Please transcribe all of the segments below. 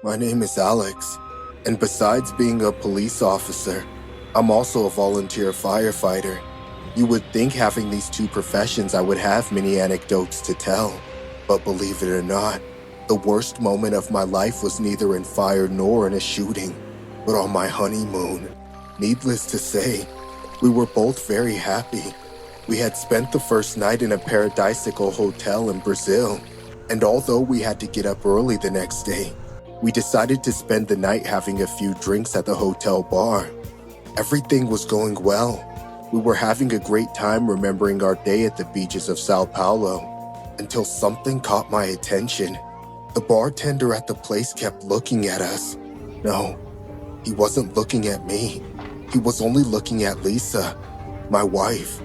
My name is Alex, and besides being a police officer, I'm also a volunteer firefighter. You would think having these two professions I would have many anecdotes to tell, but believe it or not, the worst moment of my life was neither in fire nor in a shooting, but on my honeymoon. Needless to say, we were both very happy. We had spent the first night in a paradisical hotel in Brazil, and although we had to get up early the next day, we decided to spend the night having a few drinks at the hotel bar. Everything was going well. We were having a great time remembering our day at the beaches of Sao Paulo, until something caught my attention. The bartender at the place kept looking at us. No, he wasn't looking at me. He was only looking at Lisa, my wife.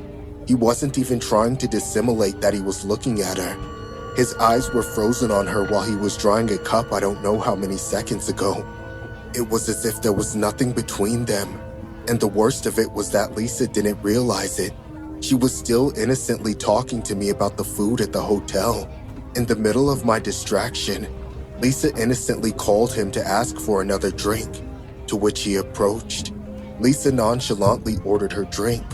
He wasn't even trying to dissimulate that he was looking at her. His eyes were frozen on her while he was drawing a cup I don't know how many seconds ago. It was as if there was nothing between them. And the worst of it was that Lisa didn't realize it. She was still innocently talking to me about the food at the hotel. In the middle of my distraction, Lisa innocently called him to ask for another drink, to which he approached. Lisa nonchalantly ordered her drink,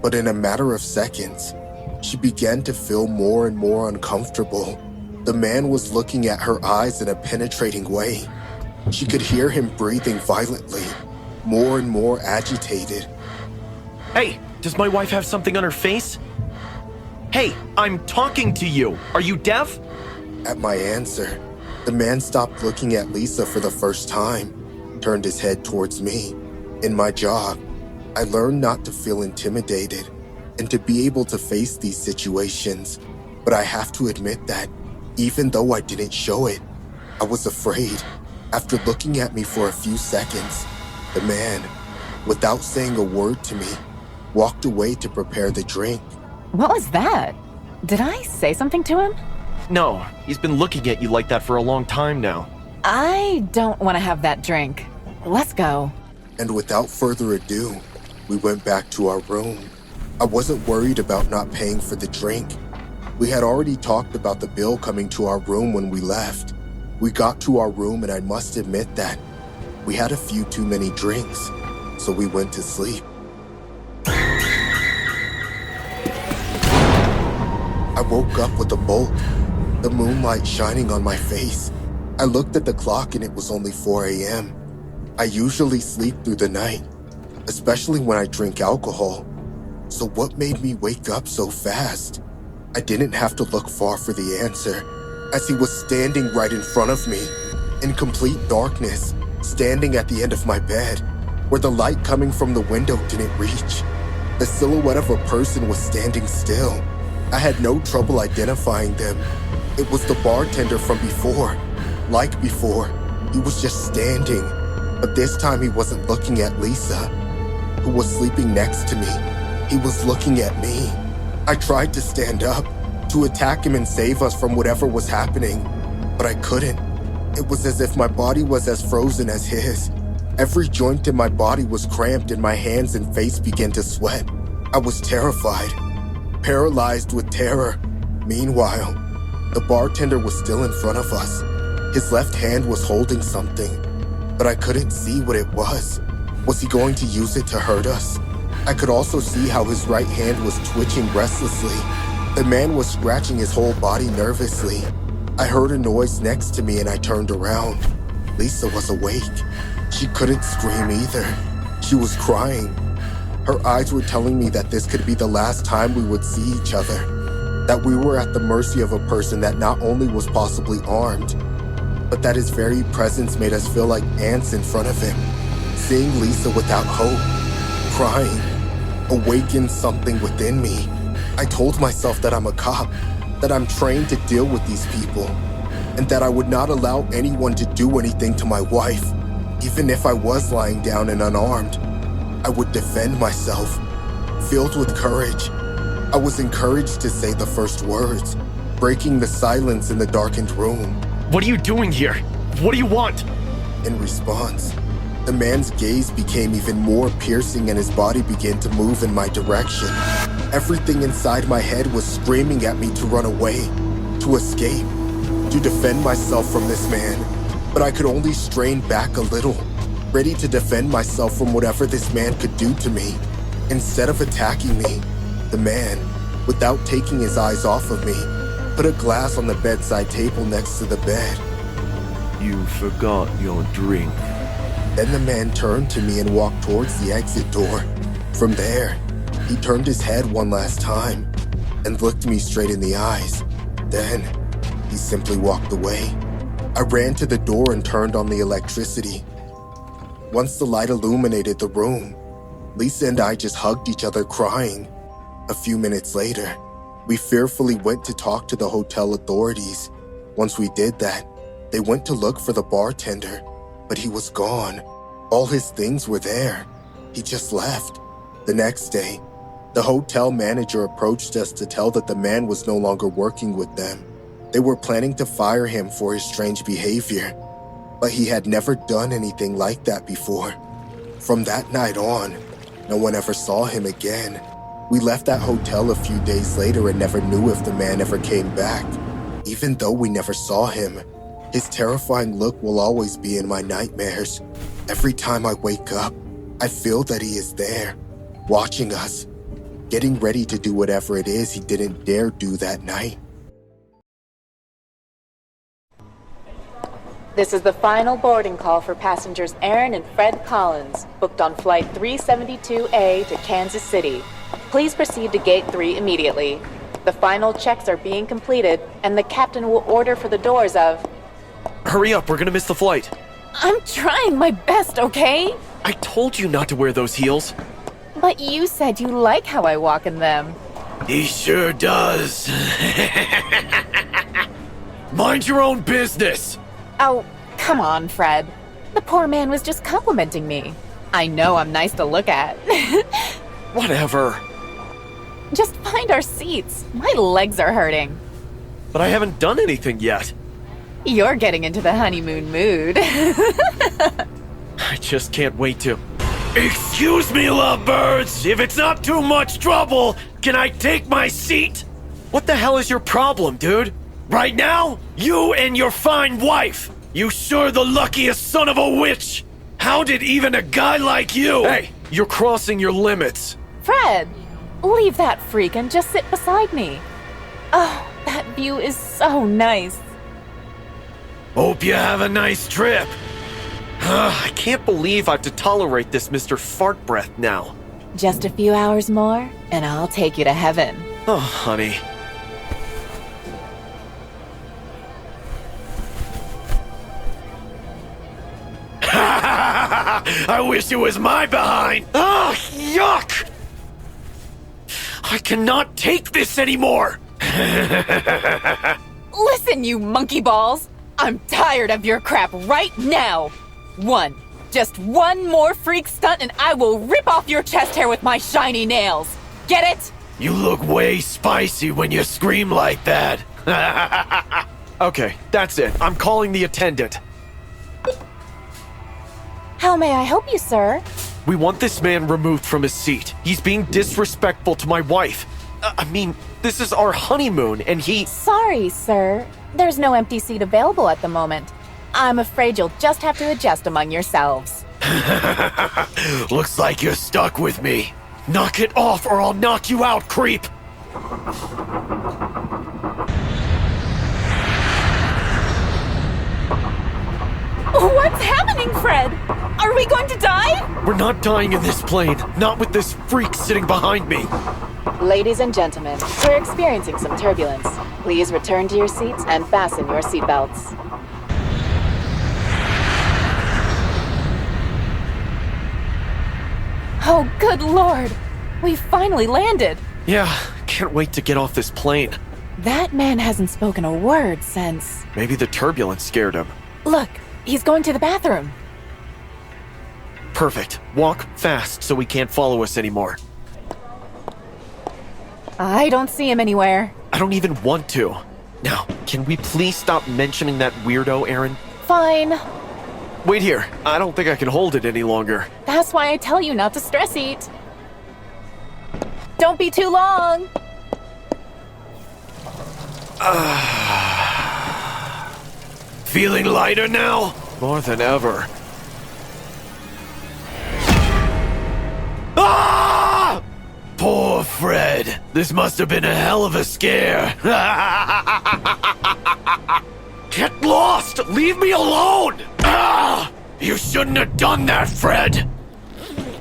but in a matter of seconds, she began to feel more and more uncomfortable. The man was looking at her eyes in a penetrating way. She could hear him breathing violently, more and more agitated. Hey, does my wife have something on her face? Hey, I'm talking to you. Are you deaf? At my answer, the man stopped looking at Lisa for the first time, turned his head towards me. In my job, I learned not to feel intimidated and to be able to face these situations. But I have to admit that, even though I didn't show it, I was afraid. After looking at me for a few seconds, the man, without saying a word to me, walked away to prepare the drink. What was that? Did I say something to him? No, he's been looking at you like that for a long time now. I don't want to have that drink. Let's go. And without further ado, we went back to our room. I wasn't worried about not paying for the drink. We had already talked about the bill coming to our room when we left. We got to our room and I must admit that we had a few too many drinks, so we went to sleep. I woke up with a bolt, the moonlight shining on my face. I looked at the clock and it was only 4 a.m. I usually sleep through the night, especially when I drink alcohol. So what made me wake up so fast? I didn't have to look far for the answer, as he was standing right in front of me, in complete darkness, standing at the end of my bed, where the light coming from the window didn't reach. The silhouette of a person was standing still. I had no trouble identifying them. It was the bartender from before. Like before, he was just standing, but this time he wasn't looking at Lisa, who was sleeping next to me. He was looking at me. I tried to stand up, to attack him and save us from whatever was happening, but I couldn't. It was as if my body was as frozen as his. Every joint in my body was cramped and my hands and face began to sweat. I was terrified, paralyzed with terror. Meanwhile, the bartender was still in front of us. His left hand was holding something, but I couldn't see what it was. Was he going to use it to hurt us? I could also see how his right hand was twitching restlessly. The man was scratching his whole body nervously. I heard a noise next to me and I turned around. Lisa was awake. She couldn't scream either. She was crying. Her eyes were telling me that this could be the last time we would see each other, that we were at the mercy of a person that not only was possibly armed, but that his very presence made us feel like ants in front of him. Seeing Lisa without hope, crying, awakened something within me. I told myself that I'm a cop, that I'm trained to deal with these people, and that I would not allow anyone to do anything to my wife. Even if I was lying down and unarmed, I would defend myself. Filled with courage, I was encouraged to say the first words, breaking the silence in the darkened room. What are you doing here? What do you want? In response, the man's gaze became even more piercing and his body began to move in my direction. Everything inside my head was screaming at me to run away, to escape, to defend myself from this man. but I could only strain back a little, ready to defend myself from whatever this man could do to me. Instead of attacking me, the man, without taking his eyes off of me, put a glass on the bedside table next to the bed. You forgot your drink. Then the man turned to me and walked towards the exit door. From there, he turned his head one last time and looked me straight in the eyes. Then, he simply walked away. I ran to the door and turned on the electricity. Once the light illuminated the room, Lisa and I just hugged each other crying. A few minutes later, we fearfully went to talk to the hotel authorities. Once we did that, they went to look for the bartender, but he was gone. All his things were there. He just left. The next day, the hotel manager approached us to tell that the man was no longer working with them. They were planning to fire him for his strange behavior, but he had never done anything like that before. From that night on, no one ever saw him again. We left that hotel a few days later and never knew if the man ever came back. Even though we never saw him, his terrifying look will always be in my nightmares. Every time I wake up, I feel that he is there, watching us, getting ready to do whatever it is he didn't dare do that night. This is the final boarding call for passengers Aaron and Fred Collins, booked on Flight 372A to Kansas City. Please proceed to Gate 3 immediately. The final checks are being completed, and the captain will order for the doors of... Hurry up, we're gonna miss the flight. I'm trying my best, okay? I told you not to wear those heels. But you said you like how I walk in them. He sure does. Mind your own business. Oh, come on, Fred. The poor man was just complimenting me. I know I'm nice to look at. Whatever. Just find our seats. My legs are hurting. But I haven't done anything yet. You're getting into the honeymoon mood. I just can't wait to. Excuse me, lovebirds. If it's not too much trouble, can I take my seat? What the hell is your problem, dude? Right now, you and your fine wife. You sure the luckiest son of a witch. How did even a guy like you... Hey, you're crossing your limits. Fred, leave that freak and just sit beside me. Oh, that view is so nice. Hope you have a nice trip. I can't believe I have to tolerate this Mr. Fart Breath now. Just a few hours more, and I'll take you to heaven. Oh, honey. I wish it was my behind. Oh, yuck! I cannot take this anymore. Listen, you monkey balls. I'm tired of your crap right now. Just one more freak stunt and I will rip off your chest hair with my shiny nails. Get it? You look way spicy when you scream like that. Okay, that's it. I'm calling the attendant. How may I help you, sir? We want this man removed from his seat. He's being disrespectful to my wife. This is our honeymoon, and he... Sorry, sir. There's no empty seat available at the moment. I'm afraid you'll just have to adjust among yourselves. Looks like you're stuck with me. Knock it off or I'll knock you out, creep! What's happening, Fred? Are we going to die? We're not dying in this plane. Not with this freak sitting behind me. Ladies and gentlemen, we're experiencing some turbulence. Please return to your seats and fasten your seatbelts. Oh, good lord! We finally landed! Yeah, can't wait to get off this plane. That man hasn't spoken a word since... Maybe the turbulence scared him. Look, he's going to the bathroom. Perfect. Walk fast so he can't follow us anymore. I don't see him anywhere. I don't even want to. Now, can we please stop mentioning that weirdo, Aaron? Fine. Wait here. I don't think I can hold it any longer. That's why I tell you not to stress eat. Don't be too long. Feeling lighter now? more than ever. Ah! Poor Fred. This must have been a hell of a scare. Get lost! Leave me alone! Ah! You shouldn't have done that, Fred!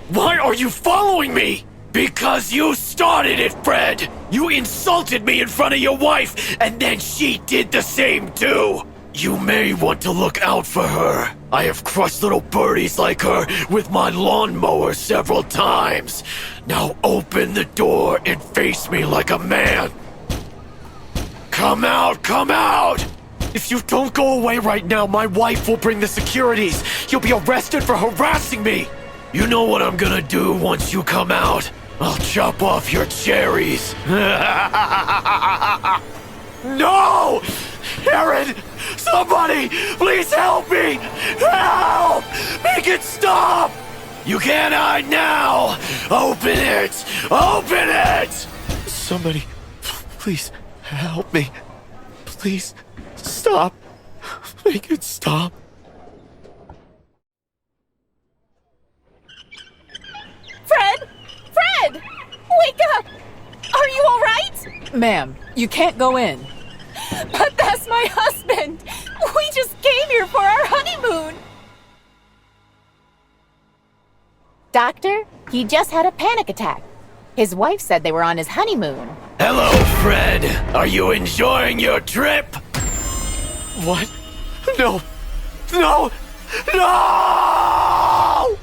Why are you following me? Because you started it, Fred! You insulted me in front of your wife, and then she did the same too! You may want to look out for her. I have crushed little birdies like her with my lawnmower several times. Now open the door and face me like a man. Come out, come out! If you don't go away right now, my wife will bring the securities. You'll be arrested for harassing me. You know what I'm gonna do once you come out? I'll chop off your cherries. No! Aaron! Somebody! Please help me! Help! Make it stop! You can't hide now! Open it! Open it! Somebody, please help me. Please stop. Make it stop. Fred! Fred! Wake up! Are you all right? Ma'am, you can't go in. But that's my husband! We just came here for our honeymoon! Doctor, he just had a panic attack. His wife said they were on his honeymoon. Hello, Fred. Are you enjoying your trip? What? No! No! No!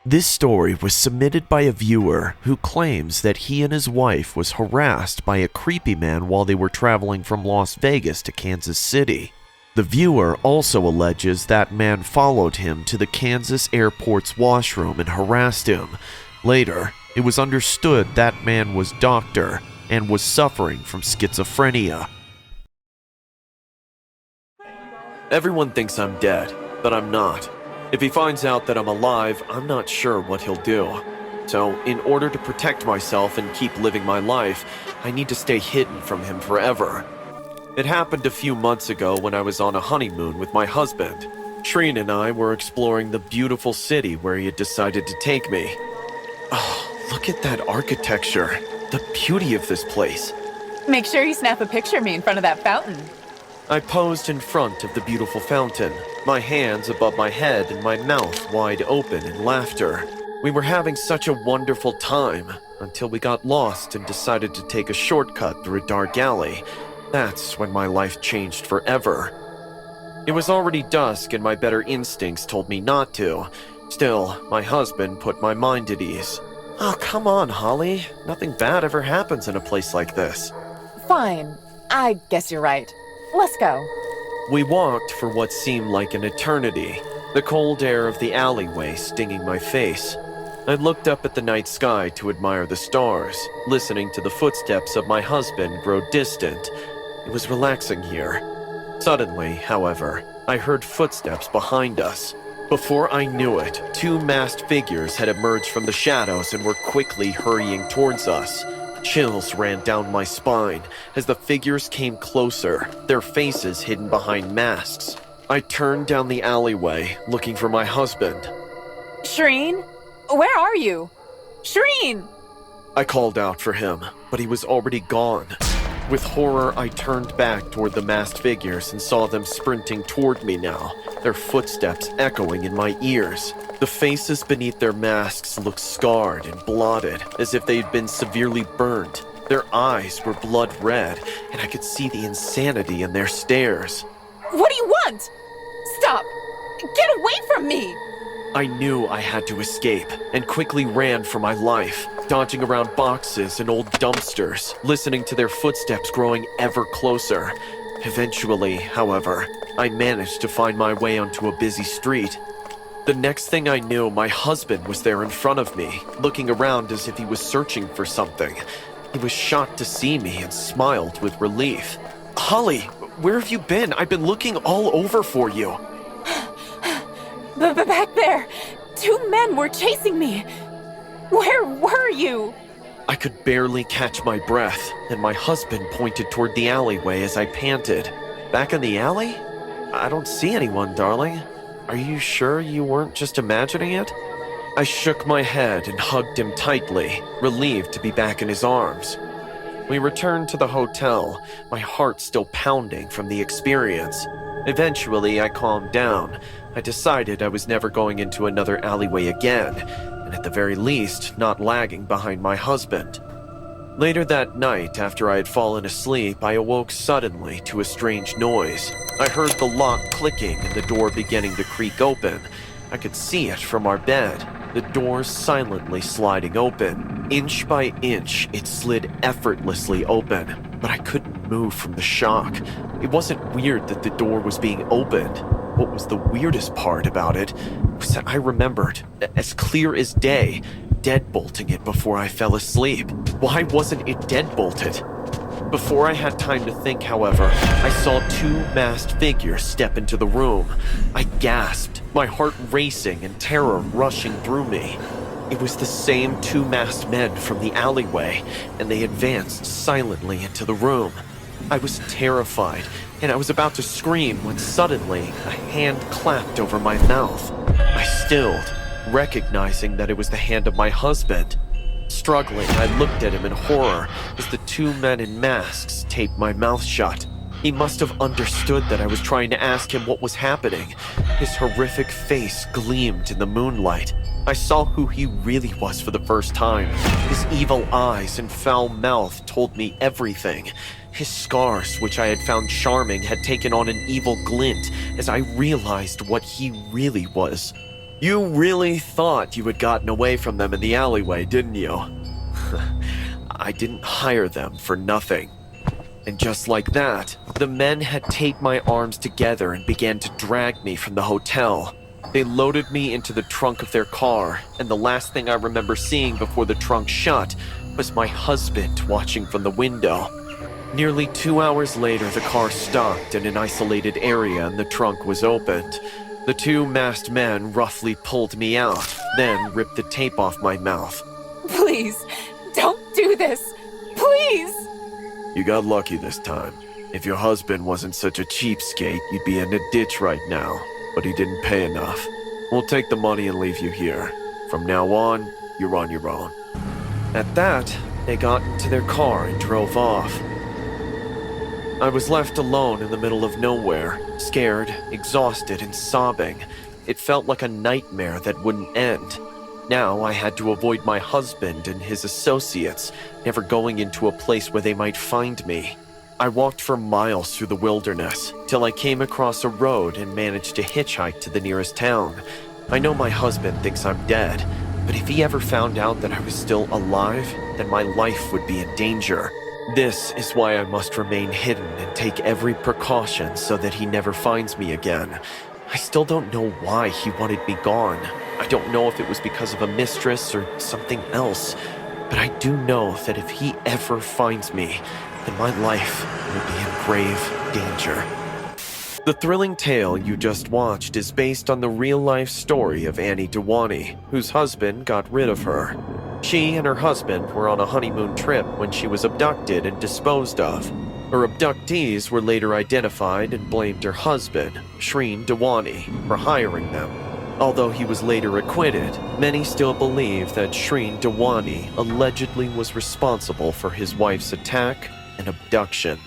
This story was submitted by a viewer who claims that he and his wife was harassed by a creepy man while they were traveling from Las Vegas to Kansas City. The viewer also alleges that man followed him to the Kansas airport's washroom and harassed him. Later, it was understood that man was Doctor and was suffering from schizophrenia. Everyone thinks I'm dead, but I'm not. If he finds out that I'm alive, I'm not sure what he'll do. So, in order to protect myself and keep living my life, I need to stay hidden from him forever. It happened a few months ago when I was on a honeymoon with my husband. Shreen and I were exploring the beautiful city where he had decided to take me. Oh, look at that architecture. The beauty of this place. Make sure you snap a picture of me in front of that fountain. I posed in front of the beautiful fountain, my hands above my head and my mouth wide open in laughter. We were having such a wonderful time until we got lost and decided to take a shortcut through a dark alley. That's when my life changed forever. It was already dusk and my better instincts told me not to. Still, my husband put my mind at ease. Oh, come on, Holly. Nothing bad ever happens in a place like this. Fine. I guess you're right. Let's go. We walked for what seemed like an eternity, the cold air of the alleyway stinging my face. I looked up at the night sky to admire the stars, listening to the footsteps of my husband grow distant. It was relaxing here. Suddenly, however, I heard footsteps behind us. Before I knew it, two masked figures had emerged from the shadows and were quickly hurrying towards us. Chills ran down my spine as the figures came closer, their faces hidden behind masks. I turned down the alleyway, looking for my husband. Shreen? Where are you? Shreen! I called out for him, but he was already gone. With horror, I turned back toward the masked figures and saw them sprinting toward me now, their footsteps echoing in my ears. The faces beneath their masks looked scarred and blotted, as if they'd been severely burned. Their eyes were blood red, and I could see the insanity in their stares. What do you want? Stop! Get away from me! I knew I had to escape, and quickly ran for my life, dodging around boxes and old dumpsters, listening to their footsteps growing ever closer. Eventually, however, I managed to find my way onto a busy street. The next thing I knew, my husband was there in front of me, looking around as if he was searching for something. He was shocked to see me and smiled with relief. Holly, where have you been? I've been looking all over for you. Back there! Two men were chasing me! Where were you? I could barely catch my breath, and my husband pointed toward the alleyway as I panted. Back in the alley? I don't see anyone, darling. Are you sure you weren't just imagining it? I shook my head and hugged him tightly, relieved to be back in his arms. We returned to the hotel, my heart still pounding from the experience. Eventually, I calmed down. I decided I was never going into another alleyway again, and at the very least, not lagging behind my husband. Later that night, after I had fallen asleep, I awoke suddenly to a strange noise. I heard the lock clicking and the door beginning to creak open. I could see it from our bed, the door silently sliding open. Inch by inch, it slid effortlessly open, but I couldn't move from the shock. It wasn't weird that the door was being opened. What was the weirdest part about it was that I remembered, as clear as day, deadbolting it before I fell asleep. Why wasn't it deadbolted? Before I had time to think, however, I saw two masked figures step into the room. I gasped, my heart racing and terror rushing through me. It was the same two masked men from the alleyway, and they advanced silently into the room. I was terrified, and I was about to scream when suddenly a hand clapped over my mouth. I stilled, recognizing that it was the hand of my husband. Struggling, I looked at him in horror as the two men in masks taped my mouth shut. He must have understood that I was trying to ask him what was happening. His horrific face gleamed in the moonlight. I saw who he really was for the first time. His evil eyes and foul mouth told me everything. His scars, which I had found charming, had taken on an evil glint as I realized what he really was. You really thought you had gotten away from them in the alleyway, didn't you? I didn't hire them for nothing. And just like that, the men had taped my arms together and began to drag me from the hotel. They loaded me into the trunk of their car, and the last thing I remember seeing before the trunk shut was my husband watching from the window. Nearly 2 hours later, the car stopped in an isolated area and the trunk was opened. The two masked men roughly pulled me out, then ripped the tape off my mouth. Please, don't do this. Please. You got lucky this time. If your husband wasn't such a cheapskate, you'd be in a ditch right now, but he didn't pay enough. We'll take the money and leave you here. From now on, you're on your own. At that, they got into their car and drove off. I was left alone in the middle of nowhere, scared, exhausted, and sobbing. It felt like a nightmare that wouldn't end. Now I had to avoid my husband and his associates, never going into a place where they might find me. I walked for miles through the wilderness, till I came across a road and managed to hitchhike to the nearest town. I know my husband thinks I'm dead, but if he ever found out that I was still alive, then my life would be in danger. This is why I must remain hidden and take every precaution so that he never finds me again. I still don't know why he wanted me gone. I don't know if it was because of a mistress or something else, but I do know that if he ever finds me, then my life will be in grave danger. The thrilling tale you just watched is based on the real-life story of Annie Dewani, whose husband got rid of her. She and her husband were on a honeymoon trip when she was abducted and disposed of. Her abductees were later identified and blamed her husband, Shreen Dewani, for hiring them. Although he was later acquitted, many still believe that Shreen Dewani allegedly was responsible for his wife's attack and abduction.